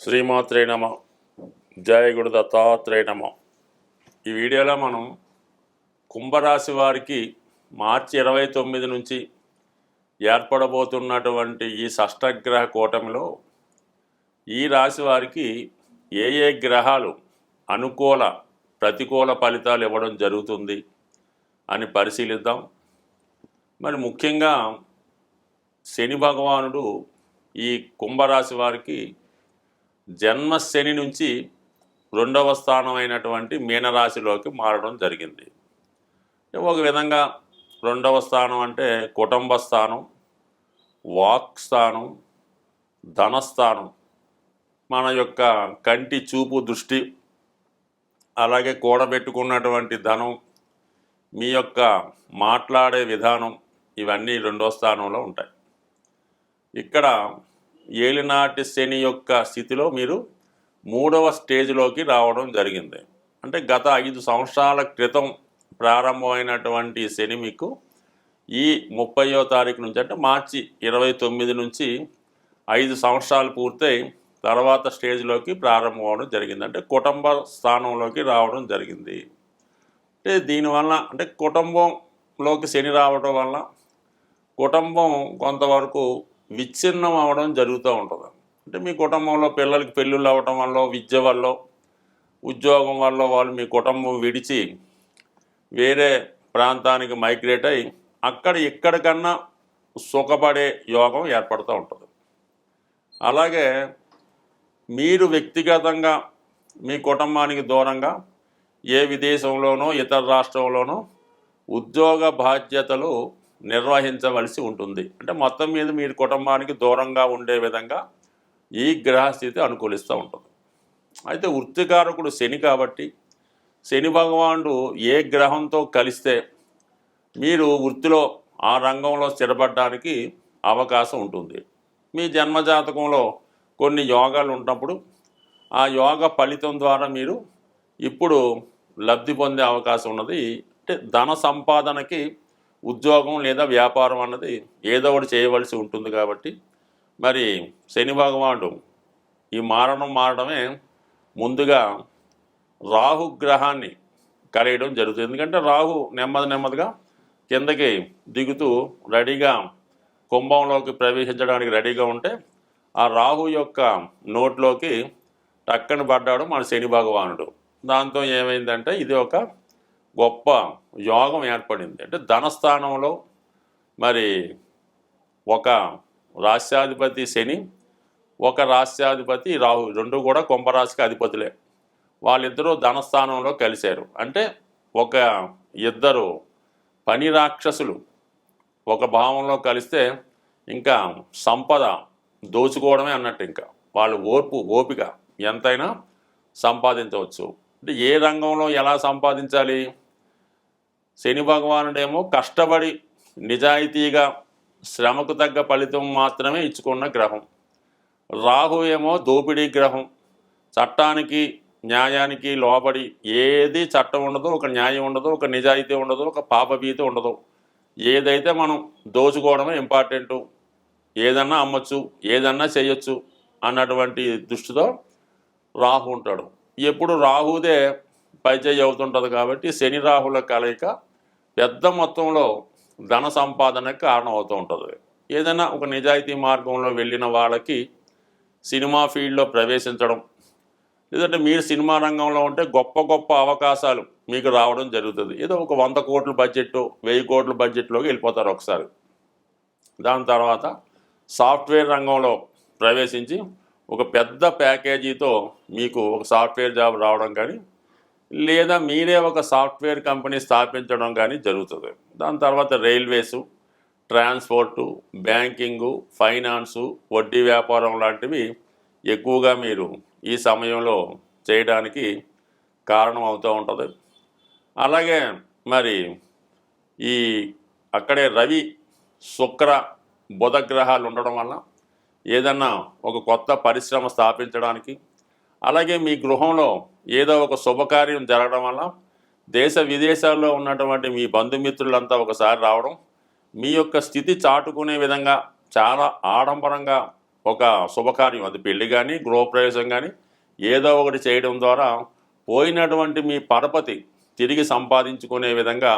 శ్రీమాత్రే నమ. జయ గురు దత్తాత్రేయ నమ. ఈ వీడియోలో మనం కుంభరాశి వారికి మార్చి 29 నుంచి ఏర్పడబోతున్నటువంటి ఈ షష్టగ్రహ కూటమిలో ఈ రాశి వారికి ఏ గ్రహాలు అనుకూల ప్రతికూల ఫలితాలు ఇవ్వడం జరుగుతుంది అని పరిశీలిద్దాం. మరి ముఖ్యంగా శని భగవానుడు ఈ కుంభరాశి వారికి జన్మశని నుంచి 2వ స్థానం అయినటువంటి మీనరాశిలోకి మారడం జరిగింది. ఒక విధంగా 2వ స్థానం అంటే కుటుంబ స్థానం, వాక్ స్థానం, ధనస్థానం, మన యొక్క కంటి చూపు దృష్టి, అలాగే కూడబెట్టుకున్నటువంటి ధనం, మీ యొక్క మాట్లాడే విధానం, ఇవన్నీ 2వ స్థానంలో ఉంటాయి. ఇక్కడ ఏలినాటి శని యొక్క స్థితిలో మీరు 3వ స్టేజ్లోకి రావడం జరిగింది. అంటే గత 5 సంవత్సరాల క్రితం ప్రారంభమైనటువంటి శని మీకు ఈ 30వ తారీఖు నుంచి అంటే మార్చి 29 నుంచి 5 సంవత్సరాలు పూర్తయి తర్వాత స్టేజ్లోకి ప్రారంభం అవడం జరిగింది. అంటే కుటుంబ స్థానంలోకి రావడం జరిగింది. అంటే దీనివల్ల అంటే కుటుంబంలోకి శని రావడం వల్ల కుటుంబం కొంతవరకు విచ్ఛిన్నం అవ్వడం జరుగుతూ ఉంటుంది. అంటే మీ కుటుంబంలో పిల్లలకి పెళ్ళిళ్ళు అవ్వడం వల్ల, విద్య వల్ల, ఉద్యోగం వల్ల వాళ్ళు మీ కుటుంబం విడిచి వేరే ప్రాంతానికి మైగ్రేట్ అయ్యి అక్కడ ఎక్కడికన్నా సుఖపడే యోగం ఏర్పడుతూ ఉంటుంది. అలాగే మీరు వ్యక్తిగతంగా మీ కుటుంబానికి దూరంగా ఏ విదేశంలోనో ఇతర రాష్ట్రంలోనో ఉద్యోగ బాధ్యతలు నిర్వహించవలసి ఉంటుంది. అంటే మొత్తం మీద మీరు కుటుంబానికి దూరంగా ఉండే విధంగా ఈ గ్రహస్థితి అనుకూలిస్తూ ఉంటుంది. అయితే వృత్తికారకుడు శని కాబట్టి శని భగవానుడు ఏ గ్రహంతో కలిస్తే మీరు వృత్తిలో ఆ రంగంలో స్థిరపడడానికి అవకాశం ఉంటుంది. మీ జన్మజాతకంలో కొన్ని యోగాలు ఉన్నప్పుడు ఆ యోగ ఫలితం ద్వారా మీరు ఇప్పుడు లబ్ధి పొందే అవకాశం ఉన్నది. అంటే ధన సంపాదనకి ఉద్యోగం లేదా వ్యాపారం అన్నది ఏదో ఒకటి చేయవలసి ఉంటుంది. కాబట్టి మరి శని భగవానుడు ఈ మారడమే ముందుగా రాహుగ్రహాన్ని కలియడం జరుగుతుంది. ఎందుకంటే రాహు నెమ్మదిగా కిందకి దిగుతూ రెడీగా కుంభంలోకి ప్రవేశించడానికి రెడీగా ఉంటే ఆ రాహు యొక్క నోట్లోకి టక్కన పడ్డాడు మన శని భగవానుడు. దాంతో ఏమైందంటే ఇది ఒక గొప్ప యోగం ఏర్పడింది. అంటే ధనస్థానంలో మరి ఒక రాష్ట్రాధిపతి శని, ఒక రాష్ట్రాధిపతి రాహు, 2 కూడా కుంభరాశికి అధిపతులే. వాళ్ళిద్దరూ ధనస్థానంలో కలిశారు. అంటే ఒక ఇద్దరు పని రాక్షసులు ఒక భావంలో కలిస్తే ఇంకా సంపద దోచుకోవడమే అన్నట్టు. ఇంకా వాళ్ళు ఓపిక ఎంతైనా సంపాదించవచ్చు. అంటే ఏ రంగంలో ఎలా సంపాదించాలి? శని భగవానుడేమో కష్టపడి నిజాయితీగా శ్రమకు తగ్గ ఫలితం మాత్రమే ఇచ్చుకున్న గ్రహం. రాహు ఏమో దోపిడీ గ్రహం. చట్టానికి న్యాయానికి లోబడి ఏది చట్టం ఉండదు, ఒక న్యాయం ఉండదు, ఒక నిజాయితీ ఉండదు, ఒక పాపభీతి ఉండదు. ఏదైతే మనం దోచుకోవడమే ఇంపార్టెంటు, ఏదన్నా అమ్మచ్చు, ఏదన్నా చేయొచ్చు అన్నటువంటి దృష్టితో రాహు ఉంటాడు. ఎప్పుడు రాహుదే పైచేయి అవుతుంటుంది. కాబట్టి శని రాహుల కలయిక పెద్ద మొత్తంలో ధన సంపాదనకు కారణం అవుతూ ఉంటుంది. ఏదైనా ఒక నిజాయితీ మార్గంలో వెళ్ళిన వాళ్ళకి సినిమా ఫీల్డ్లో ప్రవేశించడం, లేదంటే మీరు సినిమా రంగంలో ఉంటే గొప్ప అవకాశాలు మీకు రావడం జరుగుతుంది. ఏదో ఒక 100 కోట్ల బడ్జెట్, 1000 కోట్ల బడ్జెట్లోకి వెళ్ళిపోతారు ఒకసారి. దాని తర్వాత సాఫ్ట్వేర్ రంగంలో ప్రవేశించి ఒక పెద్ద ప్యాకేజీతో మీకు ఒక సాఫ్ట్వేర్ జాబ్ రావడం కానీ, లేదా మీరే ఒక సాఫ్ట్వేర్ కంపెనీ స్థాపించడం కానీ జరుగుతుంది. దాని తర్వాత రైల్వేసు, ట్రాన్స్పోర్టు, బ్యాంకింగు, ఫైనాన్సు, వడ్డీ వ్యాపారం లాంటివి ఎక్కువగా మీరు ఈ సమయంలో చేయడానికి కారణం అవుతూ ఉంటుంది. అలాగే మరి ఈ అక్కడే రవి, శుక్ర, బుధ గ్రహాలు ఉండడం వల్ల ఏదన్నా ఒక కొత్త పరిశ్రమ స్థాపించడానికి, అలాగే మీ గృహంలో ఏదో ఒక శుభకార్యం జరగడం వల్ల దేశ విదేశాల్లో ఉన్నటువంటి మీ బంధుమిత్రులంతా ఒకసారి రావడం, మీ యొక్క స్థితి చాటుకునే విధంగా చాలా ఆడంబరంగా ఒక శుభకార్యం, అది పెళ్లి కానీ గృహప్రవేశం కానీ ఏదో ఒకటి చేయడం ద్వారా పోయినటువంటి మీ పరపతి తిరిగి సంపాదించుకునే విధంగా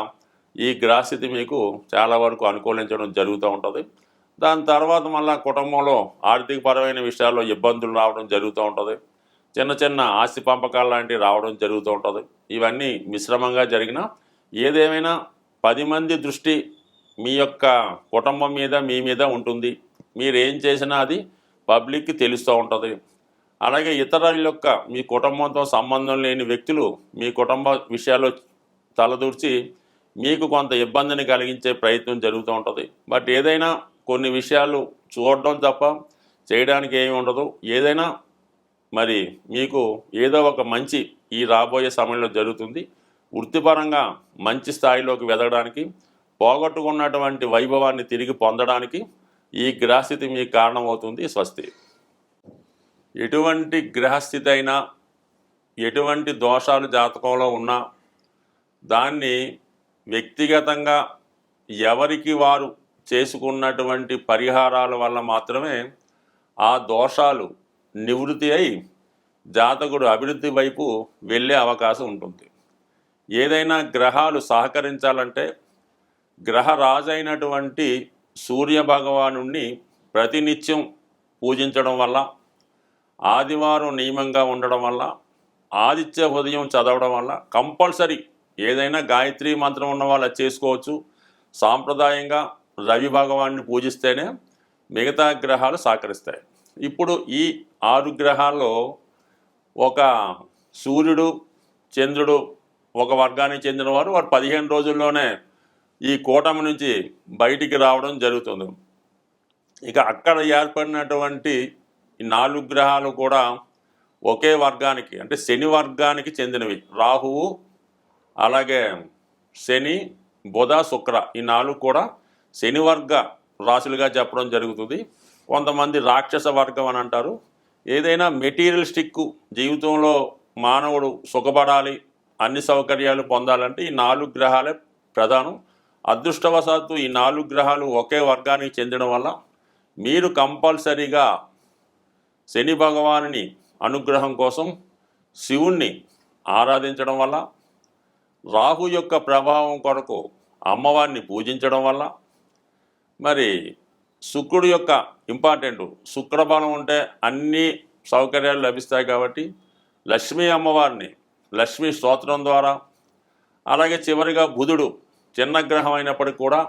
ఈ గ్రహస్థితి మీకు చాలా వరకు అనుకూలించడం జరుగుతూ ఉంటుంది. దాని తర్వాత మళ్ళీ కుటుంబంలో ఆర్థికపరమైన విషయాల్లో ఇబ్బందులు రావడం జరుగుతూ ఉంటుంది. చిన్న చిన్న ఆస్తి పంపకాలు లాంటివి రావడం జరుగుతూ ఉంటుంది. ఇవన్నీ మిశ్రమంగా జరిగిన ఏదేమైనా 10 మంది దృష్టి మీ యొక్క కుటుంబం మీద మీ మీద ఉంటుంది. మీరేం చేసినా అది పబ్లిక్కి తెలుస్తూ ఉంటుంది. అలాగే ఇతరుల యొక్క మీ కుటుంబంతో సంబంధం లేని వ్యక్తులు మీ కుటుంబ విషయాల్లో తలదూర్చి మీకు కొంత ఇబ్బందిని కలిగించే ప్రయత్నం జరుగుతూ ఉంటుంది. బట్ ఏదైనా కొన్ని విషయాలు చూడడం తప్ప చేయడానికి ఏమి ఉండదు. ఏదైనా మరి మీకు ఏదో ఒక మంచి ఈ రాబోయే సమయంలో జరుగుతుంది. వృత్తిపరంగా మంచి స్థాయిలోకి వెదగడానికి, పోగొట్టుకున్నటువంటి వైభవాన్ని తిరిగి పొందడానికి ఈ గ్రహస్థితి మీకు కారణమవుతుంది. స్వస్తి. ఎటువంటి గ్రహస్థితి అయినా, ఎటువంటి దోషాలు జాతకంలో ఉన్నా దాన్ని వ్యక్తిగతంగా ఎవరికి వారు చేసుకున్నటువంటి పరిహారాల వల్ల మాత్రమే ఆ దోషాలు నివృత్తి అయి జాతకుడు అభివృద్ధి వైపు వెళ్ళే అవకాశం ఉంటుంది. ఏదైనా గ్రహాలు సహకరించాలంటే గ్రహరాజు అయినటువంటి సూర్యభగవానుణ్ణి ప్రతినిత్యం పూజించడం వల్ల, ఆదివారం నియమంగా ఉండడం వల్ల, ఆదిత్య ఉదయం చదవడం వల్ల, కంపల్సరీ ఏదైనా గాయత్రి మంత్రం ఉన్న వాళ్ళు చేసుకోవచ్చు. సాంప్రదాయంగా రవి భగవాన్ని పూజిస్తేనే మిగతా గ్రహాలు సహకరిస్తాయి. ఇప్పుడు ఈ 6 గ్రహాల్లో ఒక సూర్యుడు, చంద్రుడు ఒక వర్గానికి చెందిన వారు 15 రోజుల్లోనే ఈ కూటమి నుంచి బయటికి రావడం జరుగుతుంది. ఇక అక్కడ ఏర్పడినటువంటి ఈ 4 గ్రహాలు కూడా ఒకే వర్గానికి, అంటే శని వర్గానికి చెందినవి. రాహువు, అలాగే శని, బుధ, శుక్ర, ఈ 4 కూడా శని వర్గ రాశులుగా చెప్పడం జరుగుతుంది. కొంతమంది రాక్షస వర్గం అని అంటారు. ఏదైనా మెటీరియలిస్టిక్ జీవితంలో మానవుడు సుఖపడాలి, అన్ని సౌకర్యాలు పొందాలంటే ఈ 4 గ్రహాలే ప్రధానం. అదృష్టవశాత్తు ఈ 4 గ్రహాలు ఒకే వర్గానికి చెందడం వల్ల మీరు కంపల్సరీగా శని భగవానుని అనుగ్రహం కోసం శివుణ్ణి ఆరాధించడం వల్ల, రాహు యొక్క ప్రభావం కొరకు అమ్మవారిని పూజించడం వల్ల, మరి శుక్రుడు యొక్క ఇంపార్టెంట్, శుక్రబలం ఉంటే అన్ని సౌకర్యాలు లభిస్తాయి కాబట్టి లక్ష్మీ అమ్మవారిని లక్ష్మీ స్తోత్రం ద్వారా, అలాగే చివరిగా బుధుడు చిన్న గ్రహం అయినప్పటికీ కూడా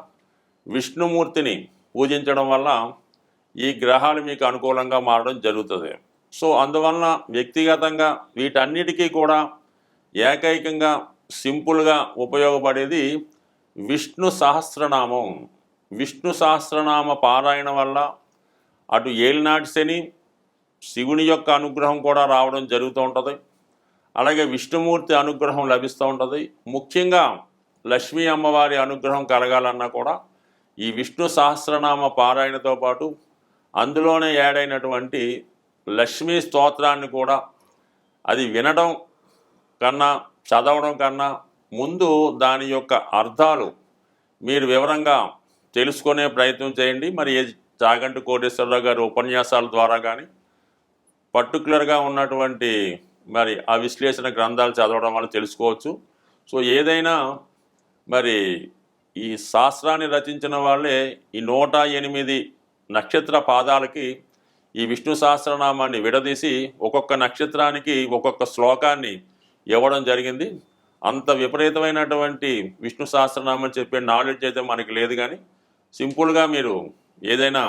విష్ణుమూర్తిని పూజించడం వల్ల ఈ గ్రహాలు మీకు అనుకూలంగా మారడం జరుగుతుంది. సో అందువలన వ్యక్తిగతంగా వీటన్నిటికీ కూడా ఏకైకంగా సింపుల్గా ఉపయోగపడేది విష్ణు సహస్రనామం. విష్ణు సహస్రనామ పారాయణ వల్ల అటు ఏలినాటి శని, శివుని యొక్క అనుగ్రహం కూడా రావడం జరుగుతూ ఉంటుంది. అలాగే విష్ణుమూర్తి అనుగ్రహం లభిస్తూ ఉంటుంది. ముఖ్యంగా లక్ష్మీ అమ్మవారి అనుగ్రహం కలగాలన్నా కూడా ఈ విష్ణు సహస్రనామ పారాయణతో పాటు అందులోనే యాడైనటువంటి లక్ష్మీ స్తోత్రాన్ని కూడా అది వినడం కన్నా చదవడం కన్నా ముందు దాని యొక్క అర్థాలు మీరు వివరంగా తెలుసుకునే ప్రయత్నం చేయండి. మరి చాగంటి కోటేశ్వరరావు గారి ఉపన్యాసాల ద్వారా కానీ పర్టికులర్గా ఉన్నటువంటి మరి ఆ విశ్లేషణ గ్రంథాలు చదవడం వల్ల తెలుసుకోవచ్చు. సో ఏదైనా మరి ఈ శాస్త్రాన్ని రచించిన వాళ్ళే ఈ 108 నక్షత్ర పాదాలకి ఈ విష్ణు సహస్రనామాన్ని విడదీసి ఒక్కొక్క నక్షత్రానికి ఒక్కొక్క శ్లోకాన్ని ఇవ్వడం జరిగింది. అంత విపరీతమైనటువంటి విష్ణు సహస్రనామం చెప్పే నాలెడ్జ్ అయితే మనకి లేదు. కానీ సింపుల్గా మీరు ఏదైనా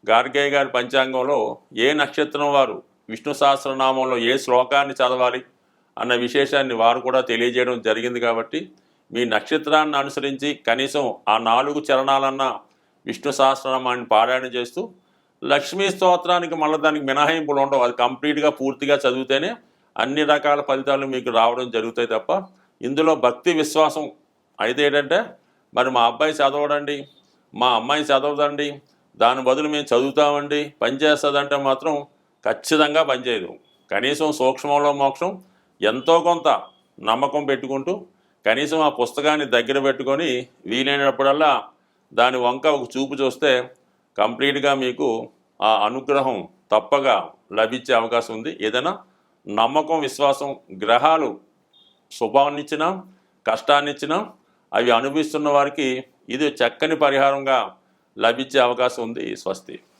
గార్గేయ గారి పంచాంగంలో ఏ నక్షత్రం వారు విష్ణు సహస్రనామంలో ఏ శ్లోకాన్ని చదవాలి అన్న విశేషాన్ని వారు కూడా తెలియజేయడం జరిగింది. కాబట్టి మీ నక్షత్రాన్ని అనుసరించి కనీసం ఆ 4 చరణాలన్నా విష్ణు సహస్రనామాన్ని పారాయణ చేస్తూ, లక్ష్మీ స్తోత్రానికి మళ్ళీ దానికి మినహాయింపులు ఉండవు. అది కంప్లీట్గా పూర్తిగా చదివితేనే అన్ని రకాల ఫలితాలు మీకు రావడం జరుగుతాయి తప్ప ఇందులో భక్తి విశ్వాసం అయితే ఏంటంటే మరి మా అబ్బాయి చదవడండి, మా అమ్మాయి చదవదండి, దాని బదులు మేము చదువుతామండి, పనిచేస్తుందంటే మాత్రం ఖచ్చితంగా పనిచేయదు. కనీసం సూక్ష్మంలో మోక్షం ఎంతో కొంత నమ్మకం పెట్టుకుంటూ కనీసం ఆ పుస్తకాన్ని దగ్గర పెట్టుకొని వీలైనప్పుడల్లా దాని వంక ఒక చూపు చూస్తే కంప్లీట్గా మీకు ఆ అనుగ్రహం తప్పగా లభించే అవకాశం ఉంది. ఏదైనా నమ్మకం, విశ్వాసం, గ్రహాలు శుభాన్నిచ్చినా కష్టాన్నిచ్చినా అవి అనుభవిస్తున్న వారికి ఇది చక్కని పరిహారంగా లభించే అవకాశం ఉంది. స్వస్తి.